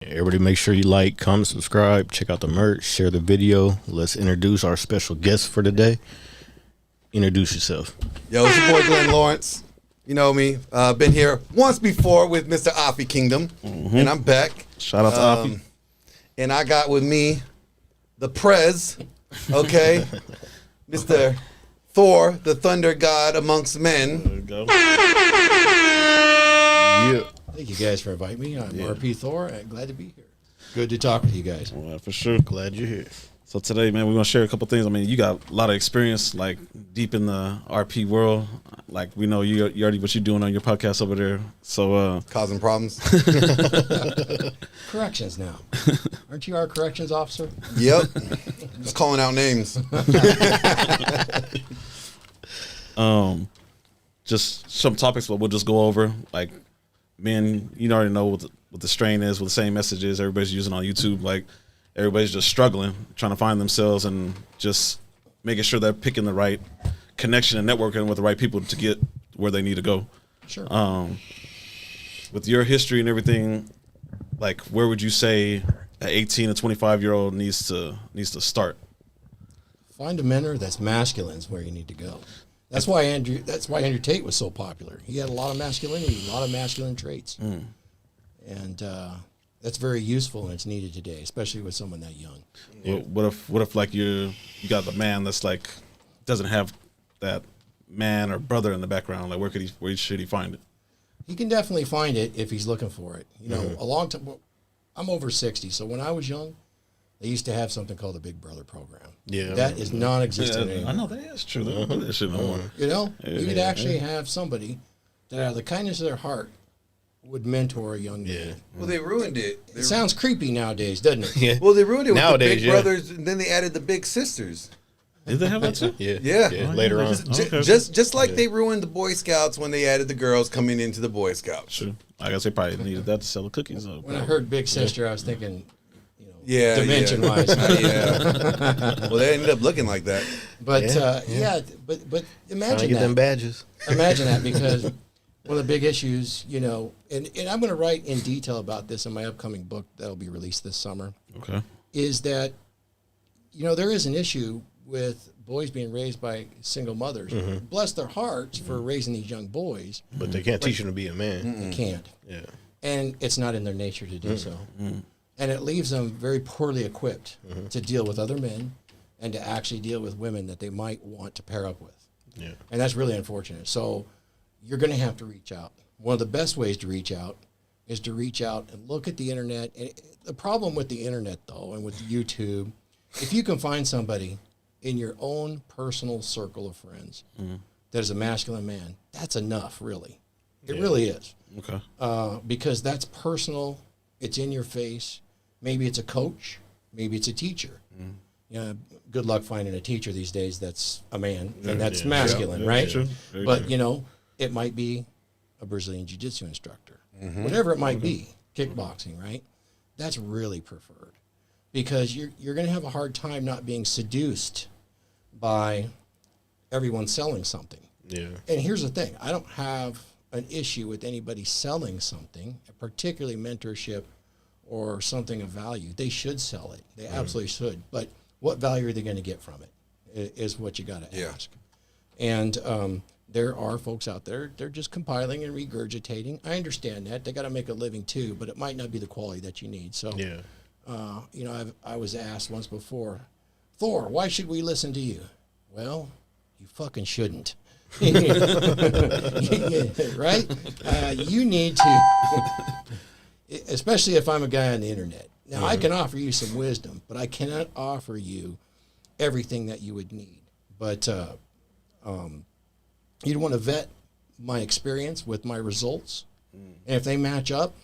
Everybody make sure you like, comment, subscribe, check out the merch, share the video. Let's introduce our special guest for today. Introduce yourself. Yo, it's your boy Glenn Lawrence. You know me. Been here once before with Mr. Offie Kingdom, and I'm back. Shout out to Offie. And I got with me the Prez, okay, Mr. Thor, the Thunder God amongst men. There we go. Yeah. Thank you guys for inviting me. I'm RP Thor. I'm glad to be here. Good to talk with you guys. Well, for sure. Glad you're here. So today, man, we're gonna share a couple things. I mean, you got a lot of experience, like deep in the RP world. Like we know you already what you're doing on your podcast over there. So Causing problems. Corrections now. Aren't you our corrections officer? Yep. Just calling out names. just some topics, but we'll just go over. Like, men, you already know what the strain is, what the same message is. Everybody's using on YouTube. Like, everybody's just struggling, trying to find themselves, and just making sure they're picking the right connection and networking with the right people to get where they need to go. Sure. With your history and everything, like, where would you say an 18 to 25-year-old needs to start? Find a mentor that's masculine is where you need to go. That's why Andrew Tate was so popular. He had a lot of masculinity, a lot of masculine traits. And that's very useful and it's needed today, especially with someone that young. Yeah. What if like you got the man that's like doesn't have that man or brother in the background? Like where should he find it? He can definitely find it if he's looking for it. You know, a long time. I'm over 60, so when I was young, they used to have something called the Big Brother program. Yeah. That is non-existent anymore. I know that is true. They don't do that shit no more. You know, you could actually have somebody that out of the kindness of their heart would mentor a young man. Well, they ruined it. It sounds creepy nowadays, doesn't it? Yeah. Well, they ruined it with Nowadays, the Big Brothers, and then they added the Big Sisters. Did they have that too? Yeah. Yeah. Later on. Just like they ruined the Boy Scouts when they added the girls coming into the Boy Scouts. Sure. I guess they probably needed that to sell the cookies. When I heard Big Sister, I was thinking, you know, Yeah, dimension-wise. yeah. Well, they ended up looking like that. But, but Trying to imagine get them that. badges. Imagine that, because one of the big issues, you know, and I'm going to write in detail about this in my upcoming book that'll be released this summer, Okay. is that, you know, there is an issue with boys being raised by single mothers. Bless their hearts for raising these young boys. But they can't teach them to be a man. They can't. Yeah. And it's not in their nature to do so. And it leaves them very poorly equipped to deal with other men and to actually deal with women that they might want to pair up with. Yeah. And that's really unfortunate. So you're going to have to reach out. One of the best ways to reach out is to reach out and look at the internet. And the problem with the internet, though, and with YouTube, if you can find somebody in your own personal circle of friends that is a masculine man, that's enough, really. It really is. Okay. Because that's personal. It's in your face. Maybe it's a coach. Maybe it's a teacher. You know, good luck finding a teacher these days that's a man and that's masculine, right? True. Very But, true. you know, it might be a Brazilian Jiu-Jitsu instructor. Whatever it might be, kickboxing, right? That's really preferred. Because you're going to have a hard time not being seduced by everyone selling something. Yeah. And here's the thing. I don't have an issue with anybody selling something, particularly mentorship or something of value. They should sell it. They absolutely should. But what value are they going to get from it is what you got to ask. And there are folks out there, they're just compiling and regurgitating. I understand that. They got to make a living too, but it might not be the quality that you need. So, you know, I was asked once before, Thor, why should we listen to you? Well, you fucking shouldn't. Right? You need to, especially if I'm a guy on the internet. Now, I can offer you some wisdom, but I cannot offer you everything that you would need. But you'd want to vet my experience with my results. And if they match up,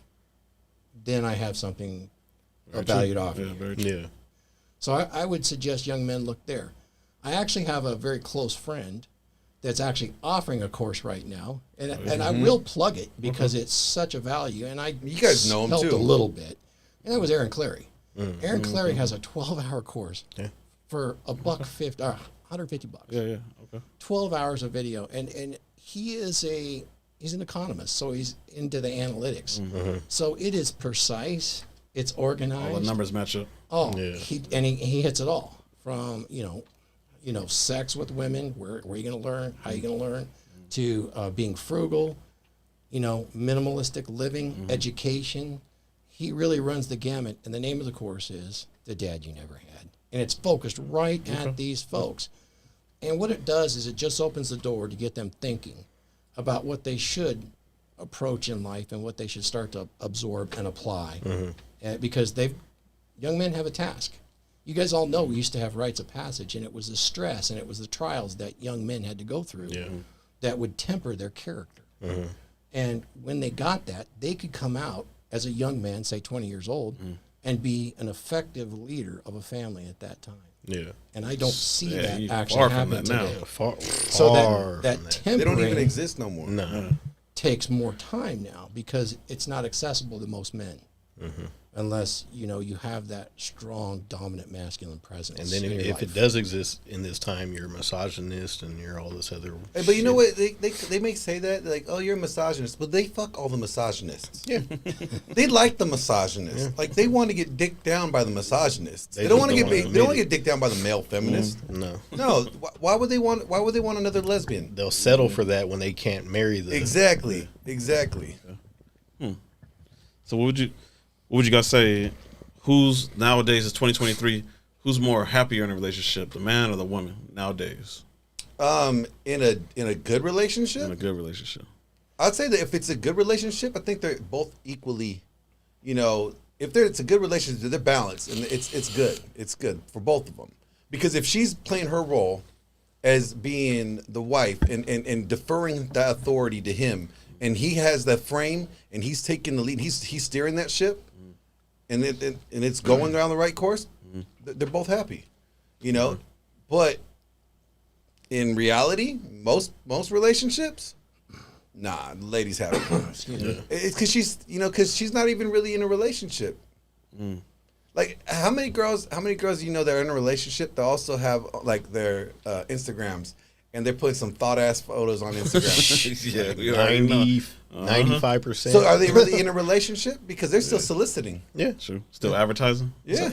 then I have something of value to offer. Yeah, very true. Yeah. So I would suggest young men look there. I actually have a very close friend that's actually offering a course right now, and I will plug it because it's such a value. And You guys know him helped too. a little bit, and that was Aaron Clary. Aaron Clary has a 12-hour course for $150, $150. Yeah. Okay. 12 hours of video, and he's an economist, so he's into the analytics. So it is precise. It's All organized. the numbers match up. Oh, Yeah. he hits it all from sex with women. Where are you going to learn? How are you going to learn? To being frugal, minimalistic living, education. He really runs the gamut. And the name of the course is The Dad You Never Had, and it's focused right at these folks. And what it does is it just opens the door to get them thinking about what they should approach in life and what they should start to absorb and apply. Because young men have a task. You guys all know we used to have rites of passage, and it was the stress and it was the trials that young men had to go through that would temper their character. And when they got that, they could come out as a young man, say 20 years old, and be an effective leader of a family at that time. Yeah. And I don't see that you're actually far from happen that now. today. Far So that They tempering don't even exist no more. No. takes more time now because it's not accessible to most men. Unless, you have that strong, dominant, masculine presence. And then in your if it life. does exist in this time, you're a misogynist and you're all this other. Hey, but you know shit. what? They may say that, like, oh, you're a misogynist, but they fuck all the misogynists. Yeah. They like the misogynists. Yeah. Like, they want to get dicked down by the misogynists. They They don't just want to don't get wanna they don't want admit to get dicked down by the male feminists. No. No. Why would they want? Why would they want another lesbian? They'll settle for that when they can't marry the. Exactly. So what would you guys say? Who's nowadays is 2023? Who's more happier in a relationship, the man or the woman nowadays? In a good relationship, In a good relationship. I'd say that if it's a good relationship, I think they're both equally. If it's a good relationship, they're balanced, and it's good. It's good for both of them, because if she's playing her role as being the wife and deferring the authority to him, and he has that frame and he's taking the lead, he's steering that ship, and it's going down the right course, they're both happy, But in reality, most relationships, nah, the lady's happy. Excuse me. It's because she's not even really in a relationship. Like, how many girls that are in a relationship that also have like their Instagrams, and they're putting some thought ass photos on Instagram? Yeah, we already know. 95%. So are they really in a relationship? Because they're still soliciting. Yeah. True. Still advertising. Yeah.